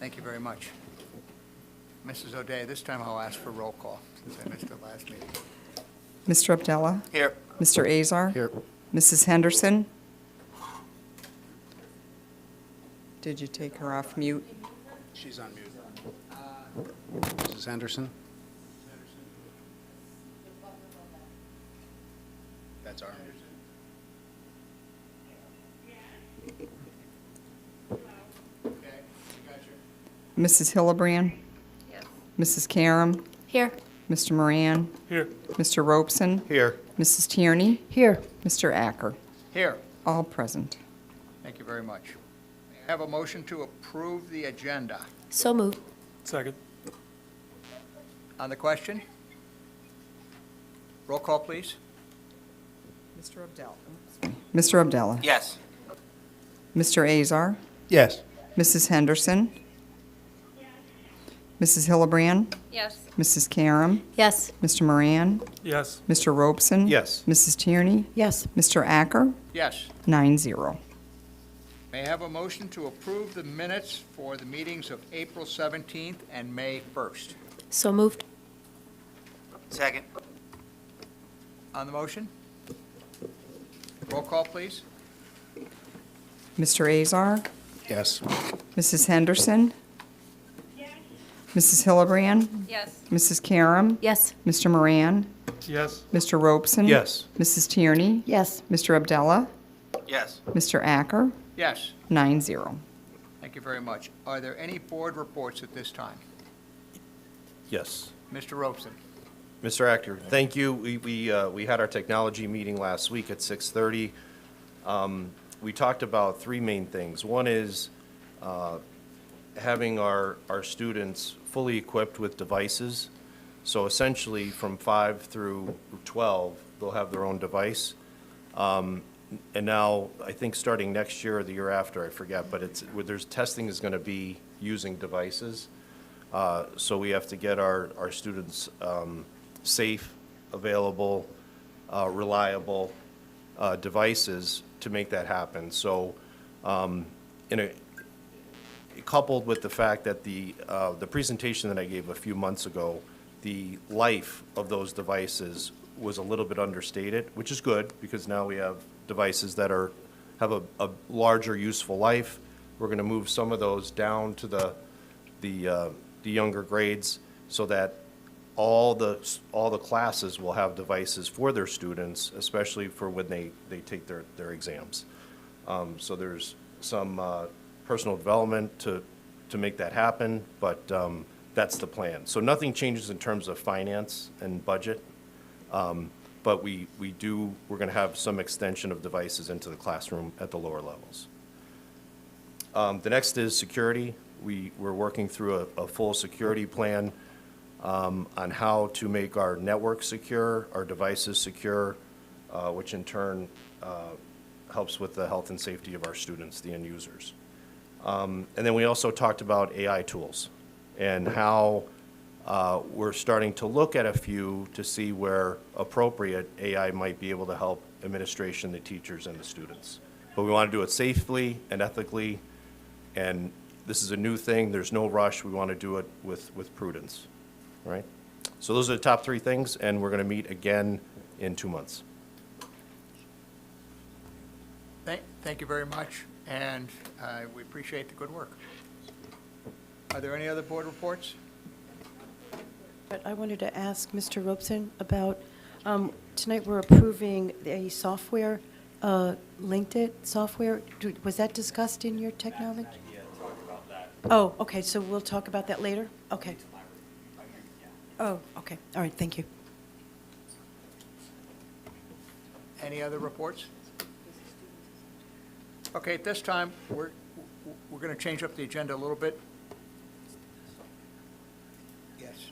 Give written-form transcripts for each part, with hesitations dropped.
Thank you very much. Mrs. O'Day, this time I'll ask for roll call, since I missed it last meeting. Mr. Abdallah? Here. Mr. Azar? Here. Mrs. Henderson? Did you take her off mute? She's on mute. Mrs. Henderson? That's our mute. Mrs. Hillebrand? Yes. Mrs. Karam? Here. Mr. Moran? Here. Mr. Robeson? Here. Mrs. Tierney? Here. Mr. Acker? Here. All present. Thank you very much. May I have a motion to approve the agenda? So moved. Second. On the question? Roll call, please. Mr. Abdallah? Mr. Abdallah? Yes. Mr. Azar? Yes. Mrs. Henderson? Mrs. Hillebrand? Yes. Mrs. Karam? Yes. Mr. Moran? Yes. Mr. Robeson? Yes. Mrs. Tierney? Yes. Mr. Acker? Yes. 9-0. May I have a motion to approve the minutes for the meetings of April 17th and May 1st? So moved. Second. On the motion? Roll call, please. Mr. Azar? Yes. Mrs. Henderson? Mrs. Hillebrand? Yes. Mrs. Karam? Yes. Mr. Moran? Yes. Mr. Robeson? Yes. Mrs. Tierney? Yes. Mr. Abdallah? Yes. Mr. Acker? Yes. 9-0. Thank you very much. Are there any board reports at this time? Yes. Mr. Robeson? Mr. Actor, thank you. We had our technology meeting last week at 6:30. We talked about three main things. One is having our students fully equipped with devices. So essentially, from 5 through 12, they'll have their own device. And now, I think starting next year or the year after, I forget, but there's testing is going to be using devices. So we have to get our students safe, available, reliable devices to make that happen. So coupled with the fact that the presentation that I gave a few months ago, the life of those devices was a little bit understated, which is good because now we have devices that have a larger useful life. We're going to move some of those down to the younger grades so that all the classes will have devices for their students, especially for when they take their exams. So there's some personal development to make that happen, but that's the plan. So nothing changes in terms of finance and budget, but we're going to have some extension of devices into the classroom at the lower levels. The next is security. We're working through a full security plan on how to make our network secure, our devices secure, which in turn helps with the health and safety of our students, the end users. And then we also talked about AI tools and how we're starting to look at a few to see where appropriate AI might be able to help administration, the teachers, and the students. But we want to do it safely and ethically, and this is a new thing. There's no rush. We want to do it with prudence, right? So those are the top three things, and we're going to meet again in 2 months. Thank you very much, and we appreciate the good work. Are there any other board reports? But I wanted to ask Mr. Robeson about, tonight we're approving a software, Linkit software. Was that discussed in your technology? Oh, okay, so we'll talk about that later? Okay. Oh, okay, all right, thank you. Any other reports? Okay, at this time, we're going to change up the agenda a little bit. Yes.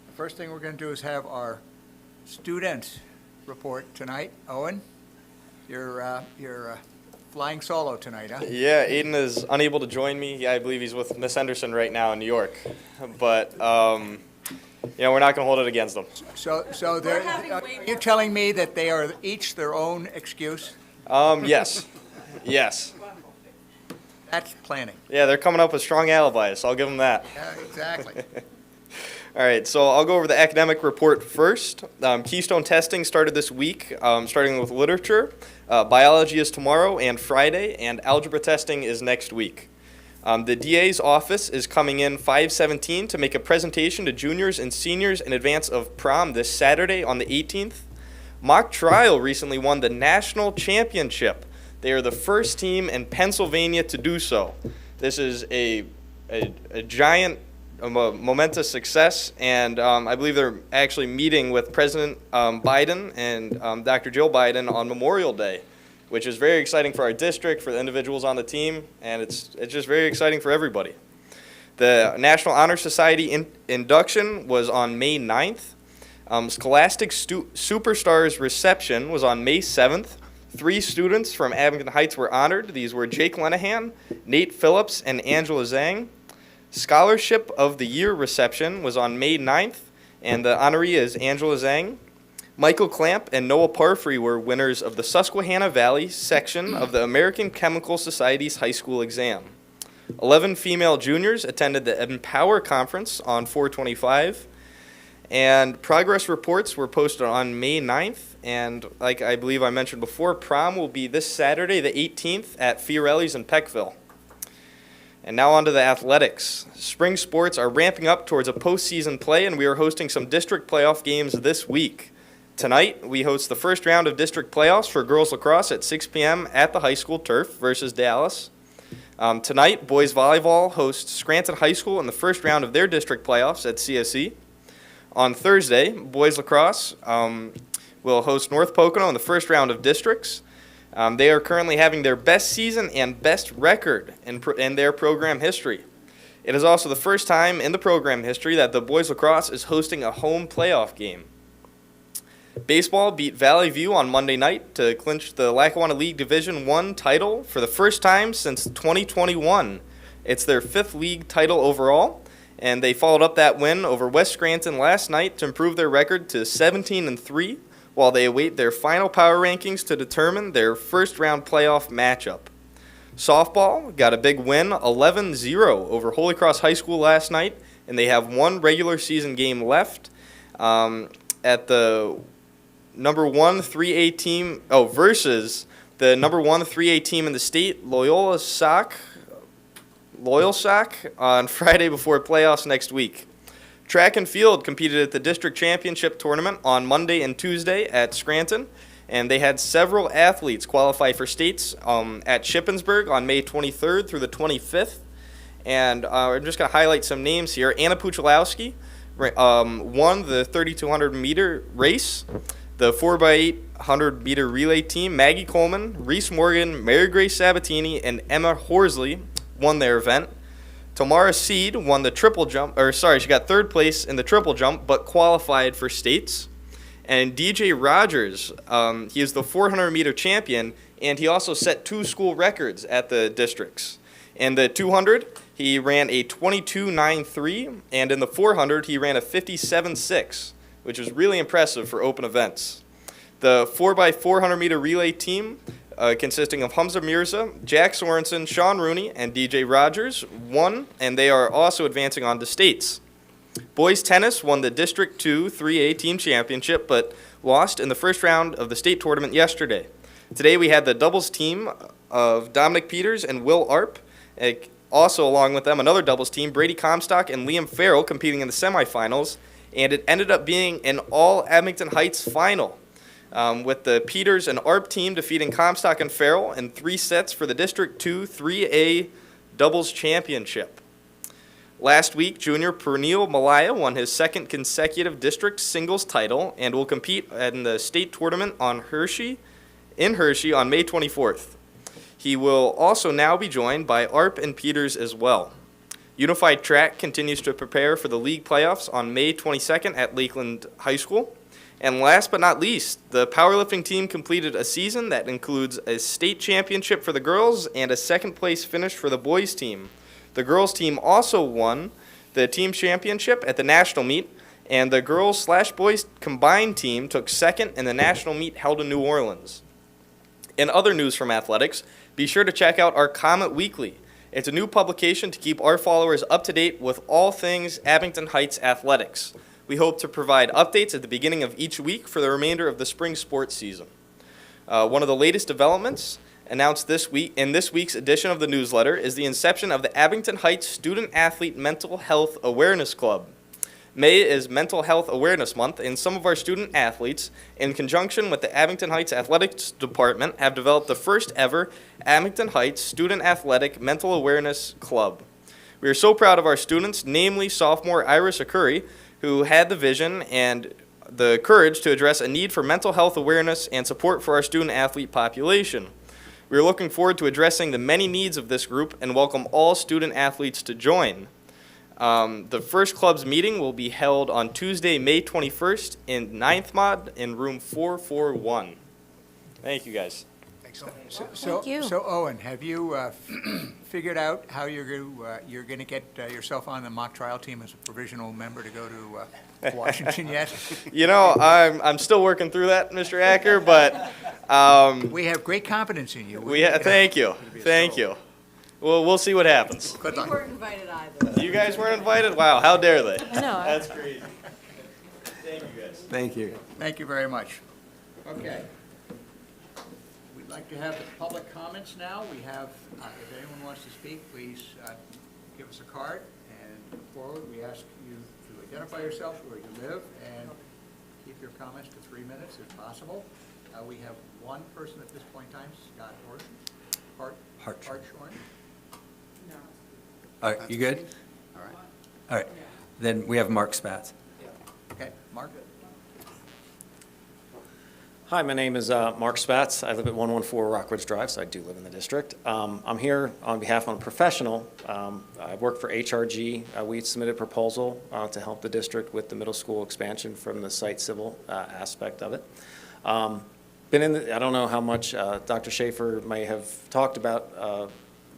The first thing we're going to do is have our student report tonight. Owen, you're flying solo tonight, huh? Yeah, Aiden is unable to join me. Yeah, I believe he's with Miss Henderson right now in New York. But, we're not going to hold it against them. So are you telling me that they are each their own excuse? Yes. Yes. That's planning. Yeah, they're coming up with strong alibis, so I'll give them that. Yeah, exactly. All right, so I'll go over the academic report first. Keystone testing started this week, starting with literature. Biology is tomorrow and Friday, and algebra testing is next week. The DA's office is coming in 5/17 to make a presentation to juniors and seniors in advance of prom this Saturday on the 18th. Mock Trial recently won the national championship. They are the first team in Pennsylvania to do so. This is a giant, momentous success, and I believe they're actually meeting with President Biden and Dr. Jill Biden on Memorial Day, which is very exciting for our district, for the individuals on the team, and it's just very exciting for everybody. The National Honor Society induction was on May 9th. Scholastic Superstars reception was on May 7th. 3 students from Abington Heights were honored. These were Jake Lenahan, Nate Phillips, and Angela Zhang. Scholarship of the Year reception was on May 9th, and the honoree is Angela Zhang. Michael Clamp and Noah Parfrey were winners of the Susquehanna Valley section of the American Chemical Society's high school exam. 11 female juniors attended the Empower Conference on 4/25, and progress reports were posted on May 9th, and like I believe I mentioned before, prom will be this Saturday, the 18th, at Fiorelli's in Peckville. And now on to the athletics. Spring sports are ramping up towards a postseason play, and we are hosting some district playoff games this week. Tonight, we host the first round of district playoffs for girls lacrosse at 6 p.m. at the high school turf versus Dallas. Tonight, boys volleyball hosts Scranton High School in the first round of their district playoffs at CSE. On Thursday, boys lacrosse will host North Pocono in the first round of districts. They are currently having their best season and best record in their program history. It is also the first time in the program history that the boys lacrosse is hosting a home playoff game. Baseball beat Valley View on Monday night to clinch the Lackawanna League Division I title for the first time since 2021. It's their 5th league title overall, and they followed up that win over West Scranton last night to improve their record to 17-3 while they await their final power rankings to determine their first-round playoff matchup. Softball got a big win, 11-0 over Holy Cross High School last night, and they have one regular season game left at the number 1 3A team, versus the number 1 3A team in the state, Loyal Sock, on Friday before playoffs next week. Track and field competed at the district championship tournament on Monday and Tuesday at Scranton, and they had several athletes qualify for states at Shippensburg on May 23rd through the 25th. And I'm just going to highlight some names here. Anna Puchalowski won the 3,200 meter race. The 4x800 meter relay team, Maggie Coleman, Reese Morgan, Mary Grace Sabatini, and Emma Horsley won their event. Tamara Seed won the triple jump, she got 3rd place in the triple jump, but qualified for states. And DJ Rogers, he is the 400 meter champion, and he also set 2 school records at the districts. In the 200, he ran a 22.93, and in the 400, he ran a 57.6. Which is really impressive for open events. The 4x400 meter relay team, consisting of Hamza Mirza, Jack Sorensen, Sean Rooney, and DJ Rogers, won, and they are also advancing on to states. Boys tennis won the District 2 3A team championship, but lost in the first round of the state tournament yesterday. Today we had the doubles team of Dominic Peters and Will Arp. Also along with them, another doubles team, Brady Comstock and Liam Farrell, competing in the semifinals. And it ended up being an all-Abington Heights final, with the Peters and Arp team defeating Comstock and Farrell in 3 sets for the District 2 3A doubles championship. Last week, junior Pernil Malaya won his 2nd consecutive district singles title and will compete in the state tournament in Hershey on May 24th. He will also now be joined by Arp and Peters as well. Unified Track continues to prepare for the league playoffs on May 22nd at Lakeland High School. And last but not least, the powerlifting team completed a season that includes a state championship for the girls and a 2nd place finish for the boys team. The girls team also won the team championship at the national meet, and the girls/boys combined team took 2nd in the national meet held in New Orleans. In other news from athletics, be sure to check out our Comet Weekly. It's a new publication to keep our followers up to date with all things Abington Heights athletics. We hope to provide updates at the beginning of each week for the remainder of the spring sports season. One of the latest developments announced this week in this week's edition of the newsletter is the inception of the Abington Heights Student Athlete Mental Health Awareness Club. May is Mental Health Awareness Month, and some of our student athletes, in conjunction with the Abington Heights Athletics Department, have developed the first ever Abington Heights Student Athletic Mental Awareness Club. We are so proud of our students, namely sophomore Iris Akuri, who had the vision and the courage to address a need for mental health awareness and support for our student athlete population. We are looking forward to addressing the many needs of this group and welcome all student athletes to join. The first club's meeting will be held on Tuesday, May 21st in 9th Mod in room 441. Thank you, guys. Thank you. So Owen, have you figured out how you're going to get yourself on the mock trial team as a provisional member to go to Washington yet? You know, I'm still working through that, Mr. Acker, but We have great confidence in you. thank you. Thank you. We'll see what happens. Good luck. weren't invited either. You guys weren't invited? Wow, how dare they? I know. That's crazy. Thank you, guys. Thank you. Thank you very much. Okay. We'd like to have the public comments now. We have, if anyone wants to speak, please give us a card and come forward. We ask you to identify yourself, where you live, and keep your comments to 3 minutes if possible. We have one person at this point in time, Scott Hartshorn. All right, you good? All right. All right, then we have Mark Spatz. Okay, Mark? Hi, my name is Mark Spatz. I live at 114 Rockridge Drive, so I do live in the district. I'm here on behalf of a professional. I work for HRG. We submitted a proposal to help the district with the middle school expansion from the site civil aspect of it. I don't know how much Dr. Schaefer may have talked about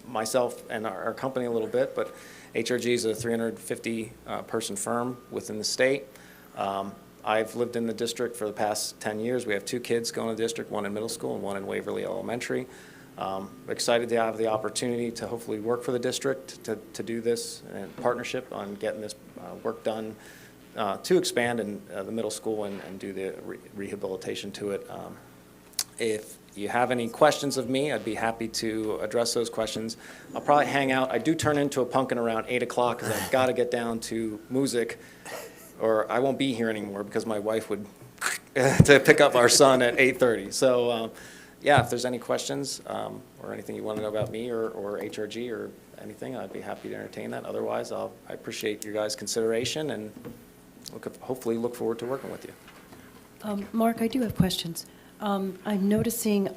myself and our company a little bit, but HRG is a 350 person firm within the state. I've lived in the district for the past 10 years. We have 2 kids going to the district, one in middle school and one in Waverly Elementary. Excited to have the opportunity to hopefully work for the district to do this in partnership on getting this work done to expand in the middle school and do the rehabilitation to it. If you have any questions of me, I'd be happy to address those questions. I'll probably hang out. I do turn into a pumpkin around 8 o'clock because I've got to get down to music, or I won't be here anymore because my wife would to pick up our son at 8:30. So, yeah, if there's any questions or anything you want to know about me or HRG or anything, I'd be happy to entertain that. Otherwise, I appreciate your guys' consideration and hopefully look forward to working with you. Mark, I do have questions. I'm noticing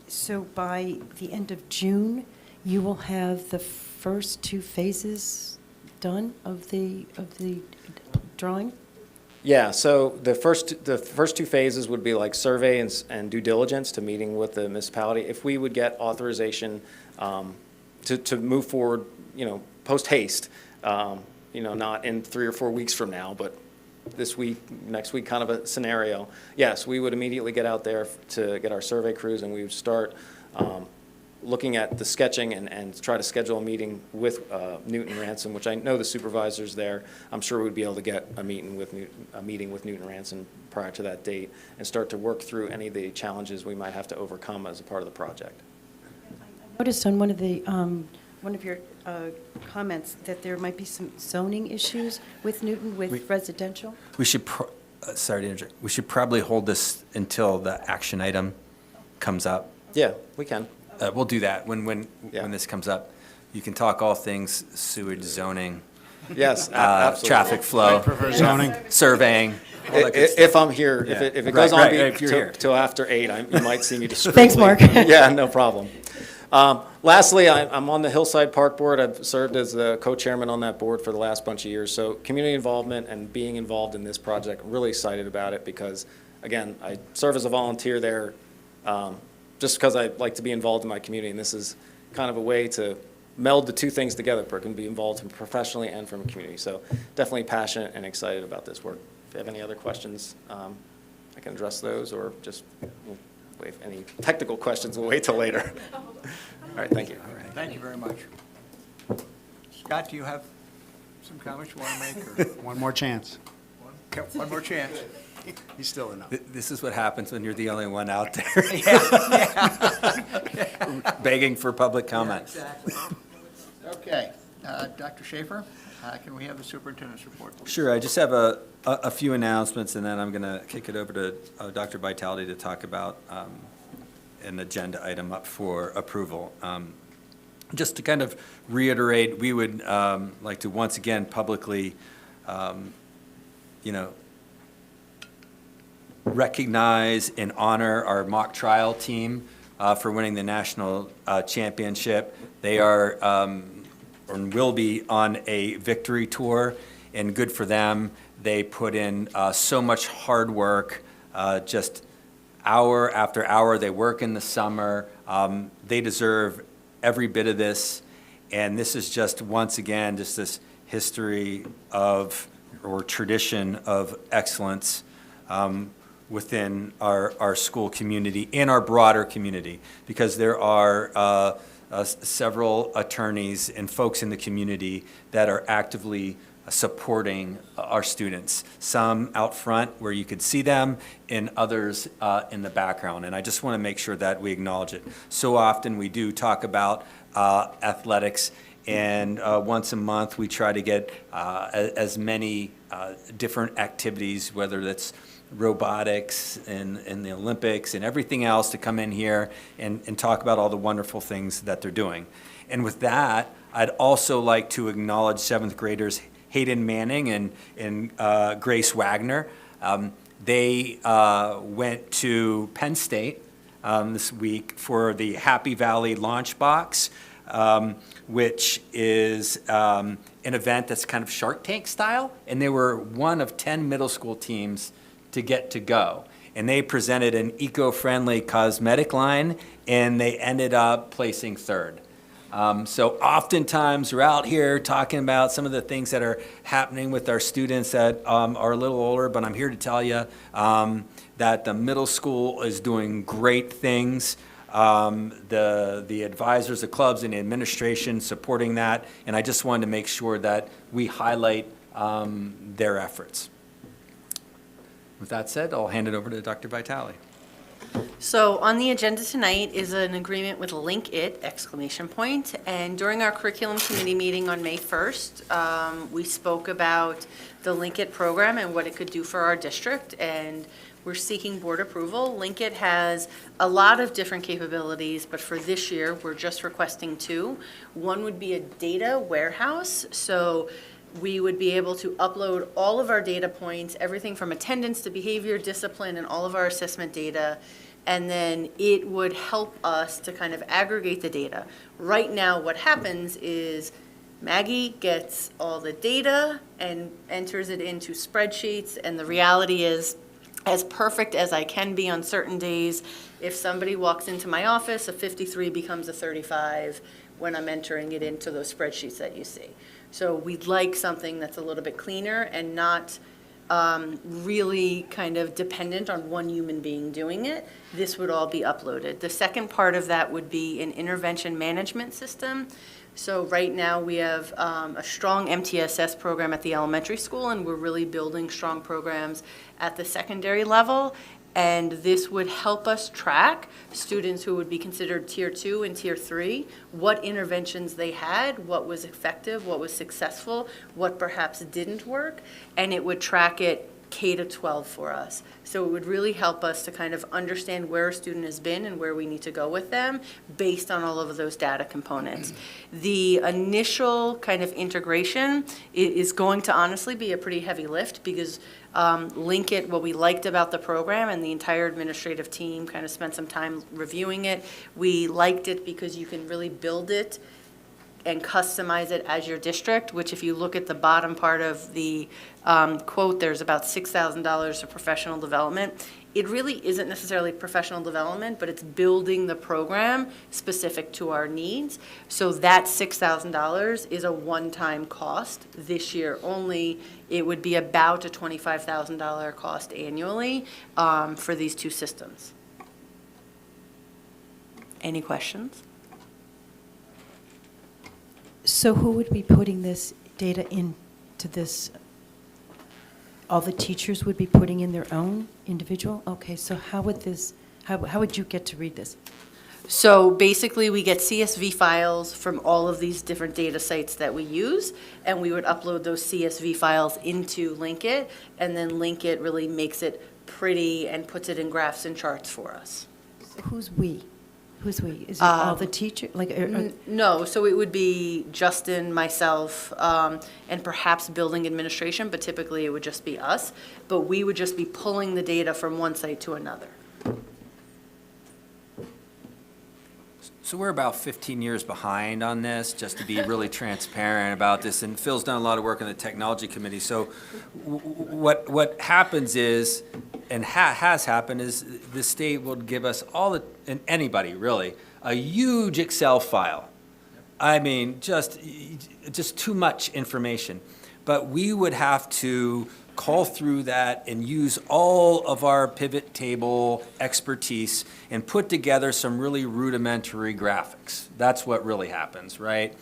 so by the end of June, you will have the first 2 phases done of the drawing? Yeah, so the first 2 phases would be like survey and due diligence to meeting with the municipality. If we would get authorization to move forward, post haste, not in 3 or 4 weeks from now, but this week, next week kind of a scenario, yes, we would immediately get out there to get our survey crews, and we would start looking at the sketching and try to schedule a meeting with Newton Ransom, which I know the supervisor's there. I'm sure we'd be able to get a meeting with Newton Ransom prior to that date and start to work through any of the challenges we might have to overcome as a part of the project. I noticed on one of your comments that there might be some zoning issues with Newton with residential. We should, sorry to interrupt, we should probably hold this until the action item comes up. Yeah, we can. We'll do that when Yeah. this comes up. You can talk all things sewage zoning, Yes, absolutely. traffic flow. Zoning. Surveying. all that good stuff. If I'm here, Yeah. if it Right, goes on right, if you're here. till after 8, you might see me discreetly. Thanks, Mark. Yeah, no problem. Lastly, I'm on the Hillside Park Board. I've served as the co-chairman on that board for the last bunch of years. So community involvement and being involved in this project, I'm really excited about it because, again, I serve as a volunteer there just because I like to be involved in my community. And this is kind of a way to meld the 2 things together. I can be involved professionally and from a community. So definitely passionate and excited about this work. If you have any other questions, I can address those, or just wait. Any technical questions, we'll wait till later. How All right, thank you. Thank you very much. Scott, do you have some comments you want to make? Or One more chance. one more chance? He's still enough. This is what happens when you're the only one out there Yeah. begging for public comment. Exactly. Okay, Dr. Schaefer, can we have the superintendent's report, please? Sure, I just have a few announcements, and then I'm going to kick it over to Dr. Vitality to talk about an agenda item up for approval. Just to kind of reiterate, we would like to once again publicly, recognize and honor our mock trial team for winning the national championship. They are or will be on a victory tour, and good for them. They put in so much hard work, just hour after hour. They work in the summer. They deserve every bit of this, and this is just, once again, just this history of, or tradition of excellence within our school community and our broader community, because there are several attorneys and folks in the community that are actively supporting our students, some out front where you could see them, and others in the background. And I just want to make sure that we acknowledge it. So often we do talk about athletics, and once a month we try to get as many different activities, whether that's robotics and the Olympics and everything else, to come in here and talk about all the wonderful things that they're doing. And with that, I'd also like to acknowledge seventh graders Hayden Manning and Grace Wagner. They went to Penn State this week for the Happy Valley Launch Box, which is an event that's kind of Shark Tank style, and they were one of 10 middle school teams to get to go. And they presented an eco-friendly cosmetic line, and they ended up placing third. So oftentimes we're out here talking about some of the things that are happening with our students that are a little older, but I'm here to tell you that the middle school is doing great things. The advisors, the clubs, and the administration supporting that, and I just wanted to make sure that we highlight their efforts. With that said, I'll hand it over to Dr. Vitale. So on the agenda tonight is an agreement with Linkit, exclamation point. And during our curriculum committee meeting on May 1st, we spoke about the Linkit program and what it could do for our district, and we're seeking board approval. Linkit has a lot of different capabilities, but for this year, we're just requesting two. One would be a data warehouse, so we would be able to upload all of our data points, everything from attendance to behavior, discipline, and all of our assessment data, and then it would help us to kind of aggregate the data. Right now, what happens is Maggie gets all the data and enters it into spreadsheets, and the reality is, as perfect as I can be on certain days, if somebody walks into my office, a 53 becomes a 35 when I'm entering it into those spreadsheets that you see. So we'd like something that's a little bit cleaner and not really kind of dependent on one human being doing it. This would all be uploaded. The second part of that would be an intervention management system. So right now we have a strong MTSS program at the elementary school, and we're really building strong programs at the secondary level. And this would help us track students who would be considered Tier 2 and Tier 3, what interventions they had, what was effective, what was successful, what perhaps didn't work, and it would track it K to 12 for us. So it would really help us to kind of understand where a student has been and where we need to go with them based on all of those data components. The initial kind of integration is going to honestly be a pretty heavy lift, because Linkit, what we liked about the program, and the entire administrative team kind of spent some time reviewing it, we liked it because you can really build it and customize it as your district, which if you look at the bottom part of the quote, there's about $6,000 of professional development. It really isn't necessarily professional development, but it's building the program specific to our needs. So that $6,000 is a one-time cost. This year only, it would be about a $25,000 cost annually for these two systems. Any questions? So who would be putting this data into this? All the teachers would be putting in their own individual? Okay, so how would this, how would you get to read this? So basically, we get CSV files from all of these different data sites that we use, and we would upload those CSV files into Linkit, and then Linkit really makes it pretty and puts it in graphs and charts for us. Who's we? Who's we? Is it all the teacher, like, No, so it would be Justin, myself, and perhaps building administration, but typically it would just be us. But we would just be pulling the data from one site to another. So we're about 15 years behind on this, just to be really transparent about this. And Phil's done a lot of work on the technology committee. So what happens is, and has happened, is the state will give us and anybody really, a huge Excel file. I mean, just too much information. But we would have to call through that and use all of our pivot table expertise and put together some really rudimentary graphics. That's what really happens, right?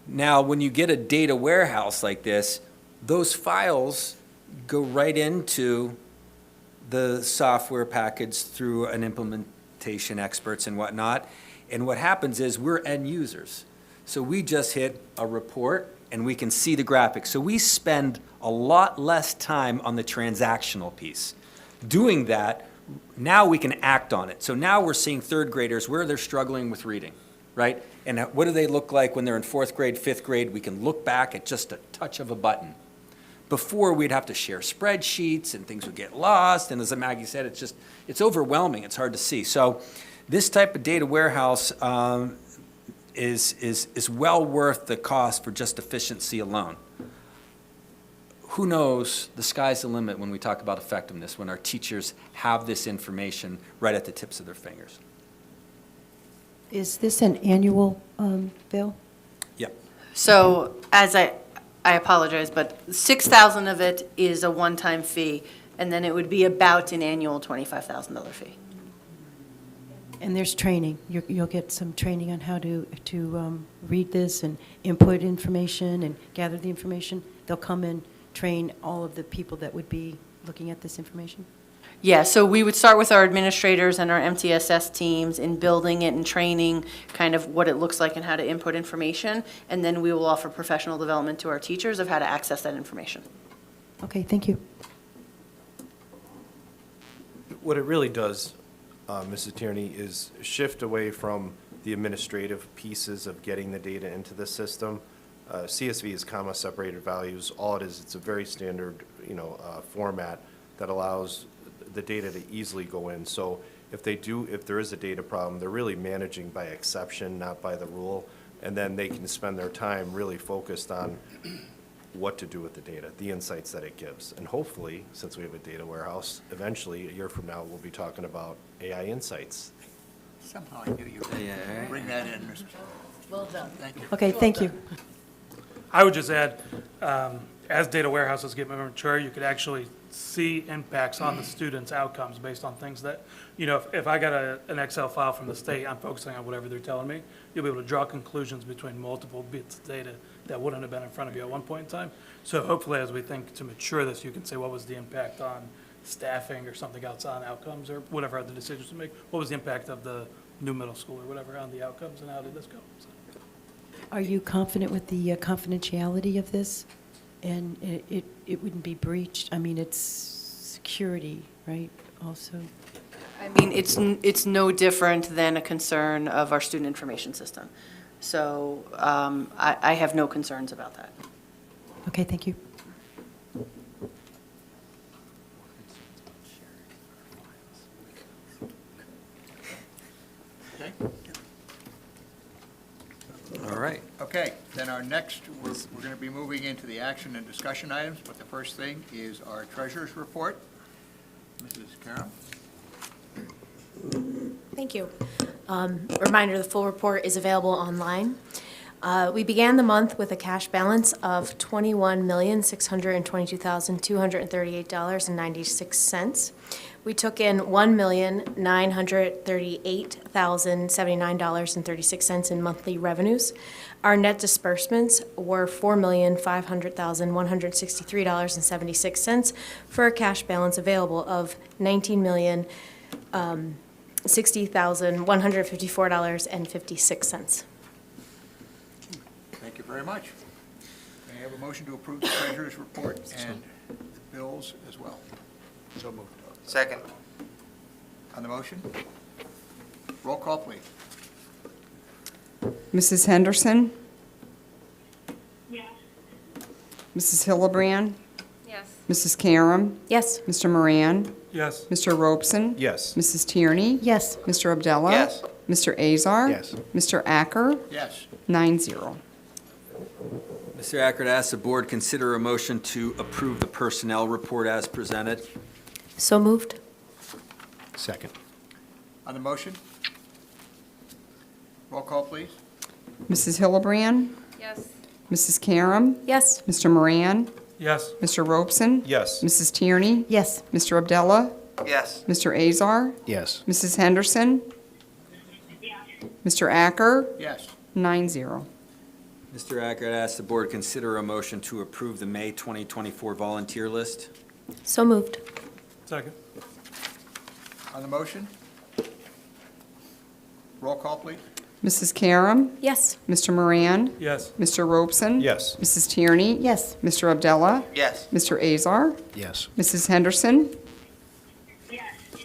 Now, when you get a data warehouse like this, those files go right into the software package through an implementation experts and whatnot. And what happens is we're end users. So we just hit a report and we can see the graphics. So we spend a lot less time on the transactional piece. Doing that, now we can act on it. So now we're seeing third graders where they're struggling with reading, right? And what do they look like when they're in fourth grade, fifth grade? We can look back at just a touch of a button. Before, we'd have to share spreadsheets and things would get lost. And as Maggie said, it's overwhelming. It's hard to see. So this type of data warehouse is well worth the cost for just efficiency alone. Who knows, the sky's the limit when we talk about effectiveness, when our teachers have this information right at the tips of their fingers. is this an annual bill? Yep. So as I apologize, but 6,000 of it is a one-time fee, and then it would be about an annual $25,000 fee. And there's training. You'll get some training on how to read this and input information and gather the information. They'll come and train all of the people that would be looking at this information? Yeah, so we would start with our administrators and our MTSS teams in building it and training kind of what it looks like and how to input information, and then we will offer professional development to our teachers of how to access that information. Okay, thank you. What it really does, Mrs. Tierney, is shift away from the administrative pieces of getting the data into the system. CSV is comma-separated values. All it is, it's a very standard, format that allows the data to easily go in. So if there is a data problem, they're really managing by exception, not by the rule. And then they can spend their time really focused on what to do with the data, the insights that it gives. And hopefully, since we have a data warehouse, eventually, a year from now, we'll be talking about AI insights. Somehow I knew you would bring that in. Well done. Thank you. Okay, thank you. I would just add, as data warehouses get more mature, you could actually see impacts on the students' outcomes based on things that, if I got an Excel file from the state, I'm focusing on whatever they're telling me. You'll be able to draw conclusions between multiple bits of data that wouldn't have been in front of you at one point in time. So hopefully, as we think to mature this, you can say, what was the impact on staffing or something else on outcomes or whatever other decisions to make? What was the impact of the new middle school or whatever on the outcomes, and how did this go? So. Are you confident with the confidentiality of this? And it wouldn't be breached? I mean, it's security, right, also? I mean, it's no different than a concern of our student information system. So I have no concerns about that. Okay, thank you. Okay. All right. Okay, then our next, we're going to be moving into the action and discussion items, but the first thing is our treasurer's report. Mrs. Karam? Thank you. Reminder, the full report is available online. We began the month with a cash balance of $21,622,238.96. We took in $1,938,079.36 in monthly revenues. Our net disbursements were $4,500,163.76 for a cash balance available of $19,060,154.56. Thank you very much. May I have a motion to approve the treasurer's report and the bills as well? So moved. Second. On the motion? Roll call, please. Mrs. Henderson? Yes. Mrs. Hillebrand? Yes. Mrs. Karam? Yes. Mr. Moran? Yes. Mr. Robeson? Yes. Mrs. Tierney? Yes. Mr. Abdullah? Yes. Mr. Azar? Yes. Mr. Acker? Yes. 9-0. Mr. Ackert, ask the board consider a motion to approve the personnel report as presented. So moved. Second. On the motion? Roll call, please. Mrs. Hillebrand? Yes. Mrs. Karam? Yes. Mr. Moran? Yes. Mr. Robeson? Yes. Mrs. Tierney? Yes. Mr. Abdullah? Yes. Mr. Azar? Yes. Mrs. Henderson? Mr. Acker? Yes. 9-0. Mr. Ackert, ask the board consider a motion to approve the May 2024 volunteer list. So moved. Second. On the motion? Roll call, please. Mrs. Karam? Yes. Mr. Moran? Yes. Mr. Robeson? Yes. Mrs. Tierney? Yes. Mr. Abdullah? Yes. Mr. Azar? Yes. Mrs. Henderson?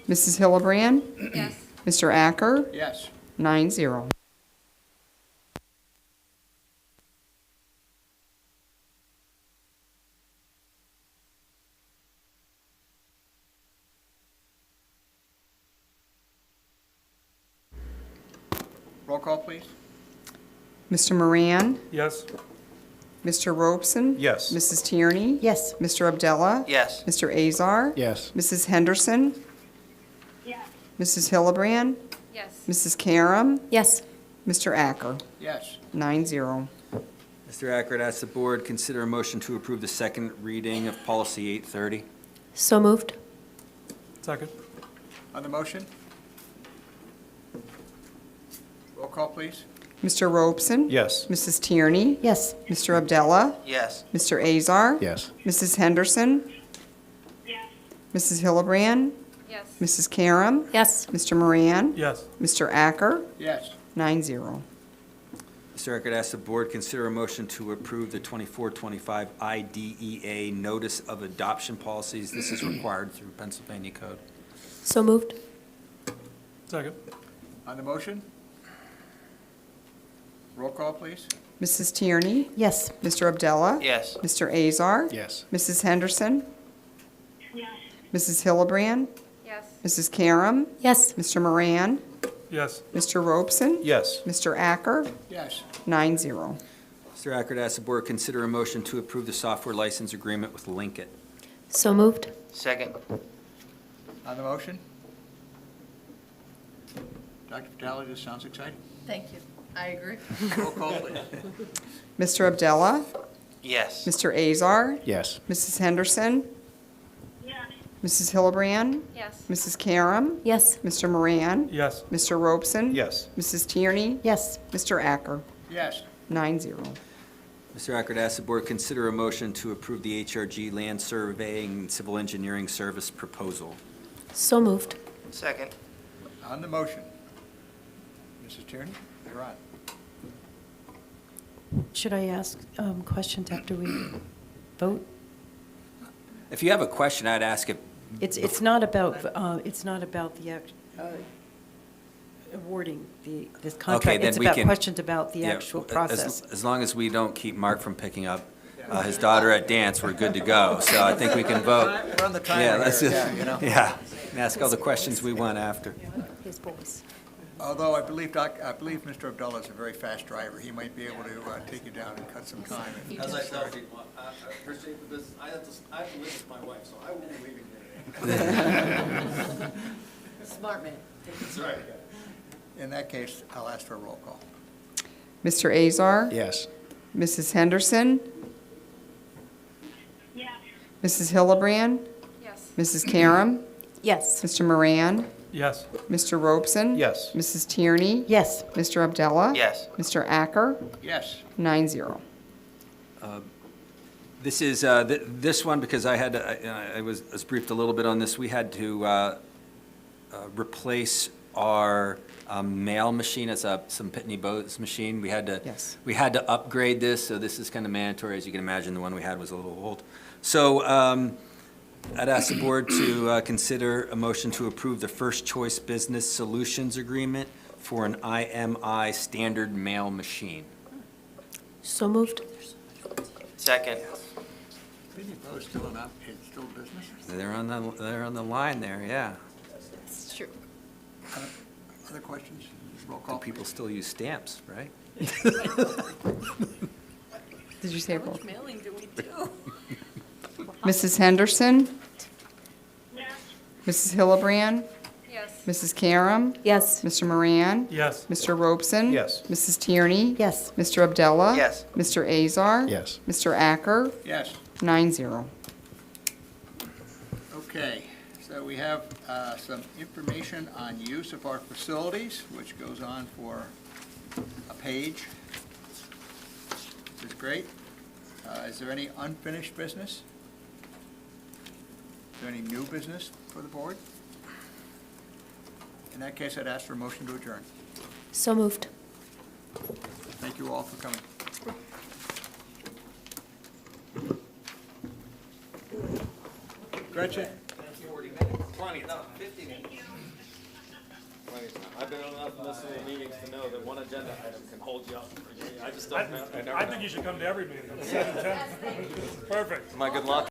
Mrs. Hillebrand? Yes. Mr. Acker? Yes. 9-0. Roll call, please. Mr. Moran? Yes. Mr. Robeson? Yes. Mrs. Tierney? Yes. Mr. Abdullah? Yes. Mr. Azar? Yes. Mrs. Henderson? Mrs. Hillebrand? Yes. Mrs. Karam? Yes. Mr. Acker? Yes. 9-0. Mr. Ackert, ask the board consider a motion to approve the second reading of policy 830. So moved. Second. On the motion? Roll call, please. Mr. Robeson? Yes. Mrs. Tierney? Yes. Mr. Abdullah? Yes. Mr. Azar? Yes. Mrs. Henderson? Mrs. Hillebrand? Yes. Mrs. Karam? Yes. Mr. Moran? Yes. Mr. Acker? Yes. Mr.9-0. Ackert, ask the board consider a motion to approve the 24-25 IDEA notice of adoption policies. This is required through Pennsylvania code. So moved. Second. On the motion? Roll call, please. Mrs. Tierney? Yes. Mr. Abdullah? Yes. Mr. Azar? Yes. Mrs. Henderson? Mrs. Hillebrand? Yes. Mrs. Karam? Yes. Mr. Moran? Yes. Mr. Robeson? Yes. Mr. Acker? Yes. 9-0. Mr. Ackert, ask the board consider a motion to approve the software license agreement with Linkit. So moved. Second. On the motion? Dr. Vitale, this sounds exciting. Thank you. I agree. Roll call, please. Mr. Abdullah? Yes. Mr. Azar? Yes. Mrs. Henderson? Mrs. Hillebrand? Yes. Mrs. Karam? Yes. Mr. Moran? Yes. Mr. Robeson? Yes. Mrs. Tierney? Yes. Mr. Acker? Yes. 9-0. Mr. Ackert, ask the board consider a motion to approve the HRG land surveying and civil engineering service proposal. So moved. Second. On the motion. Mrs. Tierney, you're on. Should I ask questions after we vote? If you have a question, I'd ask it. It's not about the awarding this contract. then It's we about can- questions about the Yeah, actual as- process. As long as we don't keep Mark from picking up his daughter at dance, we're good to go. So I think we can vote. We're on the timer Yeah, here, let's just, you know. yeah, and ask all the questions we want after. His voice. Although I believe Mr. Abdullah is a very fast driver. He might be able to take you down and cut some time. As I tell people, I appreciate the business. I have to live with my wife, so I won't be leaving here. Smart man. That's right. In that case, I'll ask for a roll call. Mr. Azar? Yes. Mrs. Henderson? Mrs. Hillebrand? Yes. Mrs. Karam? Yes. Mr. Moran? Yes. Mr. Robeson? Yes. Mrs. Tierney? Yes. Mr. Abdullah? Yes. Mr. Acker? Yes. 9-0. This is, this one, because I was briefed a little bit on this, we had to replace our mail machine. It's some Pitney Bowes machine. Yes. We had to upgrade this, so this is kind of mandatory. As you can imagine, the one we had was a little old. So I'd ask the board to consider a motion to approve the First Choice Business Solutions Agreement for an IMI standard mail machine. So moved. Second. Pitney Bowes still still business? They're on the line there, yeah. That's true. Other questions? Roll Do call. people still use stamps, right? Did you say How roll? much mailing do we do? Mrs. Henderson? Mrs. Hillebrand? Yes. Mrs. Karam? Yes. Mr. Moran? Yes. Mr. Robeson? Yes. Mrs. Tierney? Yes. Mr. Abdullah? Yes. Mr. Azar? Yes. Mr. Acker? Yes. 9-0. Okay, so we have some information on use of our facilities, which goes on for a page. This is great. Is there any unfinished business? Is there any new business for the board? In that case, I'd ask for a motion to adjourn. So moved. Thank you all for coming. Gretchen? Plenty of time. 50 minutes. Plenty of time. I've been enough listening to meetings to know that one agenda item can hold you up. I just don't know. I never I know. think you should come to every meeting. 7, 10. Perfect. My good luck.